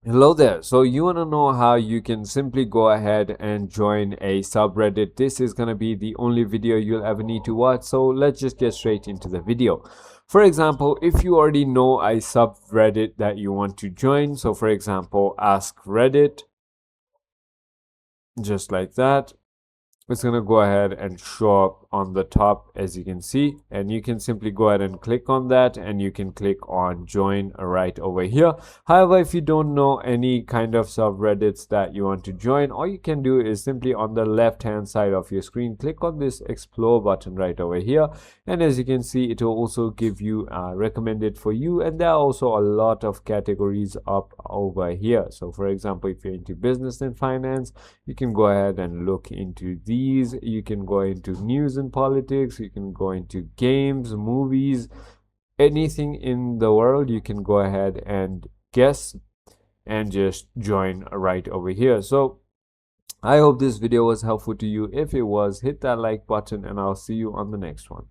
Hello there. So you want to know how you can simply go ahead and join a subreddit. This is going to be the only video you'll ever need to watch. So let's just get straight into the video. For example, if you already know a subreddit that you want to join, so for example, ask Reddit, just like that. It's going to go ahead and show up on the top, as you can see, and you can simply go ahead and click on that, and you can click on join right over here. However, if you don't know any kind of subreddits that you want to join, all you can do is simply on the left hand side of your screen, click on this explore button right over here, and as you can see, it will also give you recommended for you, and there are also a lot of categories up over here. So for example, if you're into business and finance, you can go ahead and look into these. You can go into news and politics, you can go into games, movies, anything in the world. You can go ahead and guess and just join right over here. So I hope this video was helpful to you. If it was, hit that like button, and I'll see you on the next one.